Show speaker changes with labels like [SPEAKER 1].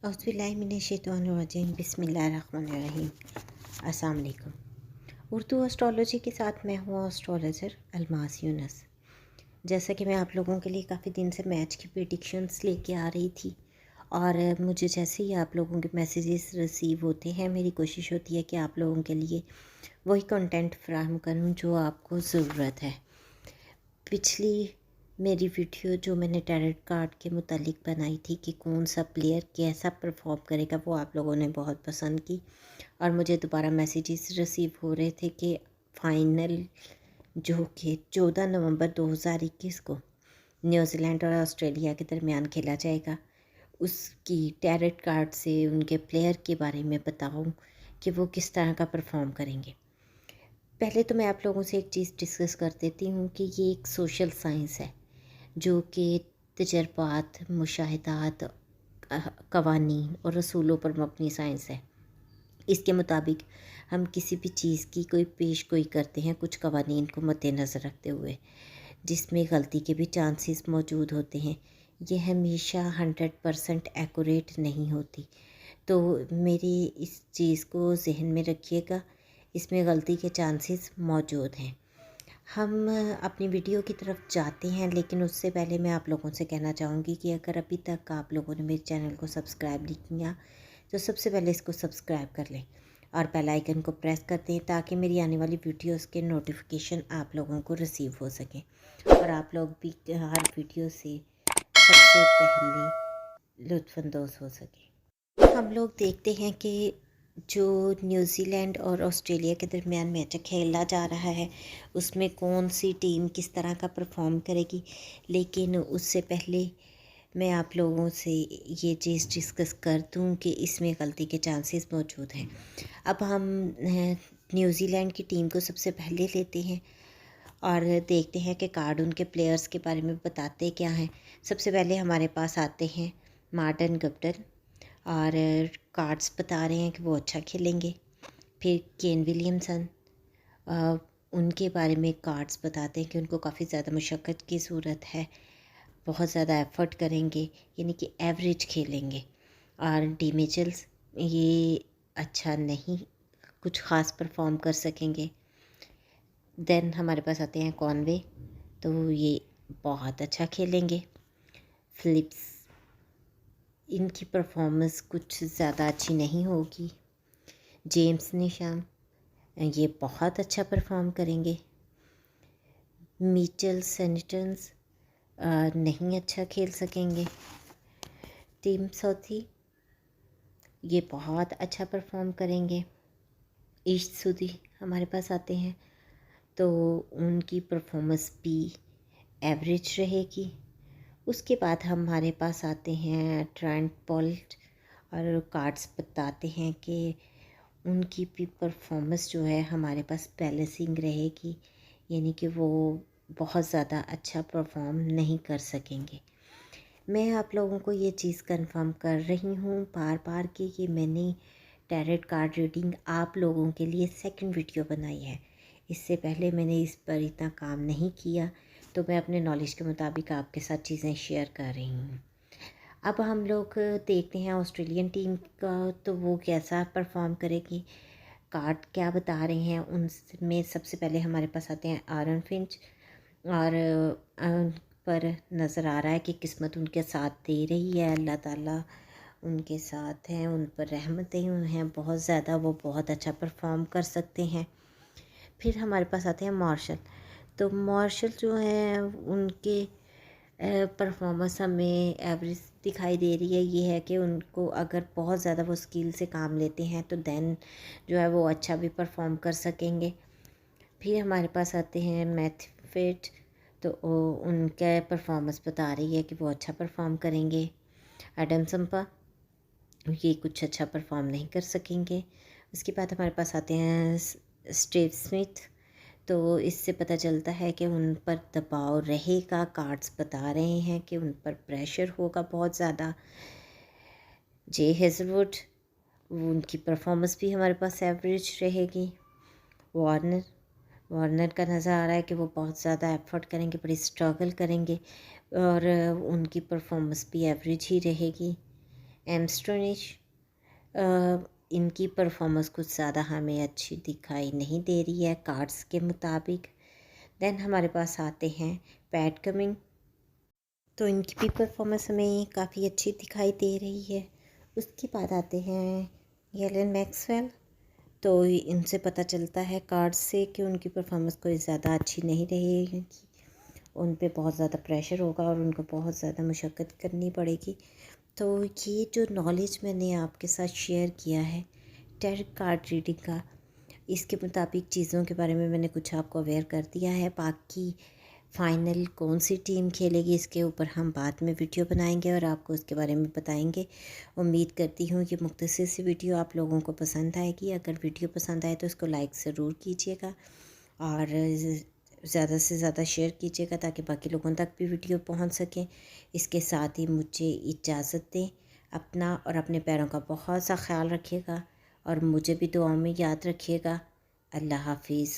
[SPEAKER 1] औज़ुबिल्लाहिमिनश्शैतानिर्रजीम बिस्मिल्लाहिर्रहमानिर्रहीम। अस्सलाम वालेकुम। उर्दू एस्ट्रोलॉजी के साथ मैं हूँ एस्ट्रोलॉजर अलमास यूनस। जैसा कि मैं आप लोगों के लिए काफ़ी दिन से मैच की प्रेडिक्शंस लेके आ रही थी, और मुझे जैसे ही आप लोगों के मैसेजेस रिसीव होते हैं, मेरी कोशिश होती है कि आप लोगों के लिए वही कंटेंट फ्राहम करूँ जो आपको ज़रूरत है। पिछली मेरी वीडियो जो मैंने टैरेट कार्ड के मुतालिक बनाई थी कि कौन सा प्लेयर कैसा परफॉर्म करेगा, वो आप लोगों ने बहुत पसंद की, और मुझे दोबारा मैसेजेस रिसीव हो रहे थे कि फ़ाइनल जो कि 14 नवंबर 2021 को न्यूजीलैंड और ऑस्ट्रेलिया के दरमियान खेला जाएगा, उसकी टैरेट कार्ड से उनके प्लेयर के बारे में बताऊं कि वो किस तरह का परफॉर्म करेंगे। पहले तो मैं आप लोगों से एक चीज़ डिस्कस कर देती हूँ कि ये एक सोशल साइंस है जो कि तजर्बात, मुशाहिदात, कवानीन और रसूलों पर मबनी साइंस है। इसके मुताबिक हम किसी भी चीज़ की कोई पेशगोई करते हैं कुछ कवानीन को मद्देनज़र रखते हुए, जिसमें गलती के भी चांसेस मौजूद होते हैं। ये हमेशा 100% एक्यूरेट नहीं होती, तो मेरी इस चीज़ को जहन में रखिएगा, इसमें गलती के चांसेस मौजूद हैं। हम अपनी वीडियो की तरफ जाते हैं, लेकिन उससे पहले मैं आप लोगों से कहना चाहूँगी कि अगर अभी तक आप लोगों ने मेरे चैनल को सब्सक्राइब नहीं किया तो सबसे पहले इसको सब्सक्राइब कर लें और बेल आइकन को प्रेस कर दें, ताकि मेरी आने वाली वीडियोस के नोटिफिकेशन आप लोगों को रिसीव हो सकें और आप लोग भी हर वीडियो से सबसे पहले लुत्फ़अंदोज़ हो सकें। हम लोग देखते हैं कि जो न्यूजीलैंड और ऑस्ट्रेलिया के दरमियान मैच खेला जा रहा है, उसमें कौन सी टीम किस तरह का परफॉर्म करेगी, लेकिन उससे पहले मैं आप लोगों से ये चीज़ डिस्कस कर दूं कि इसमें गलती के चांसेस मौजूद हैं। अब हम न्यूजीलैंड की टीम को सबसे पहले लेते हैं और देखते हैं कि कार्ड उनके प्लेयर्स के बारे में बताते क्या हैं। सबसे पहले हमारे पास आते हैं मार्टिन गप्टिल, और कार्ड्स बता रहे हैं कि वो अच्छा खेलेंगे। फिर केन विलियमसन, उनके बारे में कार्ड्स बताते हैं कि उनको काफ़ी ज़्यादा मशक्क़त की ज़रूरत है, बहुत ज़्यादा एफ़र्ट करेंगे, यानी कि एवरेज खेलेंगे। और डी मिचेल्स, ये अच्छा नहीं कुछ ख़ास परफॉर्म कर सकेंगे। देन हमारे पास आते हैं कॉनवे, तो ये बहुत अच्छा खेलेंगे। फिलिप्स, इनकी परफॉर्मेंस कुछ ज़्यादा अच्छी नहीं होगी। जेम्स निशाम, ये बहुत अच्छा परफॉर्म करेंगे। मिचेल सैनिटन्स नहीं अच्छा खेल सकेंगे। टीम साउथी, ये बहुत अच्छा परफॉर्म करेंगे। ईस्ट सुदी हमारे पास आते हैं, तो उनकी परफॉर्मेंस भी एवरेज रहेगी। उसके बाद हमारे पास आते हैं ट्रेंट बोल्ट, और कार्ड्स बताते हैं कि उनकी भी परफॉर्मेंस जो है हमारे पास बैलेंसिंग रहेगी, यानी कि वो बहुत ज़्यादा अच्छा परफॉर्म नहीं कर सकेंगे। मैं आप लोगों को ये चीज़ कंफर्म कर रही हूँ बार बार कि मैंने टैरेट कार्ड रीडिंग आप लोगों के लिए सेकंड वीडियो बनाई है। इससे पहले मैंने इस पर इतना काम नहीं किया, तो मैं अपने नॉलेज के मुताबिक आपके साथ चीज़ें शेयर कर रही हूँ। अब हम लोग देखते हैं ऑस्ट्रेलियन टीम का, तो वो कैसा परफॉर्म करेगी। कार्ड क्या बता रहे हैं उनमें सबसे पहले हमारे पास आते हैं आरन फिंच, और पर नज़र आ रहा है कि किस्मत उनके साथ दे रही है, अल्लाह ताला उनके साथ हैं, उन पर रहमतें हैं बहुत ज़्यादा, वो बहुत अच्छा परफॉर्म कर सकते हैं। फिर हमारे पास आते हैं मार्शल, तो मार्शल जो है उनके परफॉर्मेंस हमें एवरेज दिखाई दे रही है। ये है कि उनको अगर बहुत ज़्यादा वो स्किल से काम लेते हैं तो देन जो है वो अच्छा भी परफॉर्म कर सकेंगे। फिर हमारे पास आते हैं मैथफिट, तो उनका परफॉर्मेंस बता रही है कि वो अच्छा परफॉर्म करेंगे। एडम संपा, ये कुछ अच्छा परफॉर्म नहीं कर सकेंगे। उसके बाद हमारे पास आते हैं स्टीव स्मिथ, तो इससे पता चलता है कि उन पर दबाव रहेगा, कार्ड्स बता रहे हैं कि उन पर प्रेशर होगा बहुत ज़्यादा। जे हेजलवुड, उनकी परफॉर्मेंस भी हमारे पास एवरेज रहेगी। वार्नर का नज़र आ रहा है कि वो बहुत ज़्यादा एफर्ट करेंगे, बड़ी स्ट्रगल करेंगे, और उनकी परफॉर्मेंस भी एवरेज ही रहेगी। एमस्टोनिश। इनकी परफॉर्मेंस कुछ ज़्यादा हमें अच्छी दिखाई नहीं दे रही है कार्ड्स के मुताबिक। देन हमारे पास आते हैं पैट कमिंग, तो इनकी भी परफॉर्मेंस हमें काफ़ी अच्छी दिखाई दे रही है। उसके बाद आते हैं गैलन मैक्सवेल, तो इनसे पता चलता है कार्ड्स से कि उनकी परफॉर्मेंस कोई ज़्यादा अच्छी नहीं रहेगी, उन पे बहुत ज़्यादा प्रेशर होगा और उनको बहुत ज़्यादा मशक्क़त करनी पड़ेगी। तो ये जो नॉलेज मैंने आपके साथ शेयर किया है टैरो कार्ड रीडिंग का, इसके मुताबिक चीज़ों के बारे में मैंने कुछ आपको अवेयर कर दिया है। बाकी फ़ाइनल कौन सी टीम खेलेगी इसके ऊपर हम बाद में वीडियो बनाएंगे और आपको उसके बारे में बताएंगे। उम्मीद करती हूँ कि मुख्तसर सी वीडियो आप लोगों को पसंद आएगी। अगर वीडियो पसंद आए तो इसको लाइक ज़रूर कीजिएगा और ज़्यादा से ज़्यादा शेयर कीजिएगा ताकि बाकी लोगों तक भी वीडियो पहुँच सकें। इसके साथ ही मुझे इजाज़त दें। अपना और अपने पैरों का बहुत सा ख्याल रखिएगा और मुझे भी दुआओं में याद रखिएगा। अल्लाह हाफिज़।